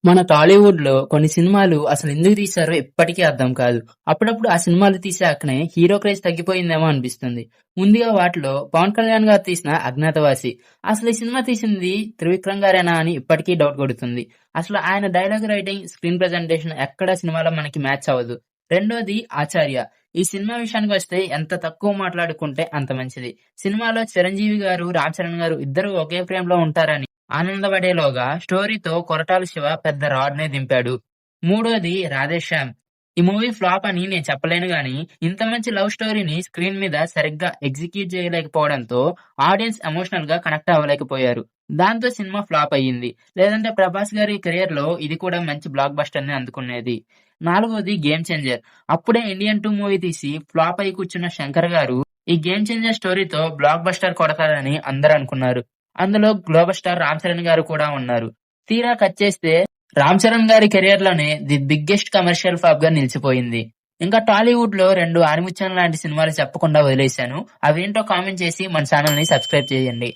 మన టాలీవుడ్‌లో కొన్ని సినిమాలు అసలెందుకు తీశారో ఇప్పటికీ అర్థం కాదు. అప్పుడప్పుడు ఆ సినిమాలు తీసాకనే హీరో క్రేజ్ తగ్గిపోయిందేమో అనిపిస్తుంది. ముందుగా వాటిలో పవన్ కళ్యాణ్ గారు తీసిన 'అజ్ఞాతవాసి'. అసలు ఈ సినిమా తీసింది త్రివిక్రమ్ గారేనా అని ఇప్పటికీ డౌట్ కొడుతుంది. అసలు ఆయన డైలాగ్ రైటింగ్, స్క్రీన్ ప్రెజెంటేషన్ ఎక్కడా సినిమాలో మనకి మ్యాచ్ అవ్వదు. రెండోది 'ఆచార్య'. ఈ సినిమా విషయానికొస్తే ఎంత తక్కువ మాట్లాడుకుంటే అంత మంచిది. సినిమాలో చిరంజీవి గారు, రామ్ చరణ్ గారు ఇద్దరూ ఒకే ఫ్రేమ్‌లో ఉంటారని ఆనందపడేలోగా స్టోరీతో కొరటాల శివ పెద్ద రాడ్‌నే దింపాడు. మూడోది 'రాధేశ్యామ్'. ఈ మూవీ ఫ్లాప్ అని నేను చెప్పలేను గానీ, ఇంత మంచి లవ్ స్టోరీని స్క్రీన్ మీద సరిగ్గా ఎగ్జిక్యూట్ చేయలేకపోవడంతో ఆడియన్స్ ఎమోషనల్‌గా కనెక్ట్ అవ్వలేకపోయారు. దాంతో సినిమా ఫ్లాప్ అయ్యింది. లేదంటే ప్రభాస్ గారి కెరియర్‌లో ఇది కూడా మంచి బ్లాక్ బస్టర్‌ని అందుకునేది. నాలుగోది 'గేమ్ చేంజర్'. అప్పుడే 'ఇండియన్ 2' మూవీ తీసి ఫ్లాప్ అయి కూర్చున్న శంకర్ గారు ఈ 'గేమ్ చేంజర్' స్టోరీతో బ్లాక్ బస్టర్ కొడతారని అందరూ అనుకున్నారు. అందులో గ్లోబల్ స్టార్ రామ్ చరణ్ గారు కూడా ఉన్నారు. తీరా కట్ చేస్తే రామ్ చరణ్ గారి కెరియర్‌లోనే ది బిగ్గెస్ట్ కమర్షియల్ ఫ్లాప్‌గా నిలిచిపోయింది. ఇంకా టాలీవుడ్‌లో 2 ఆనిముత్యం లాంటి సినిమాలు చెప్పకుండా వదిలేశాను. అవేంటో కామెంట్ చేసి మన ఛానెల్‌ని సబ్స్క్రైబ్ చేయండి.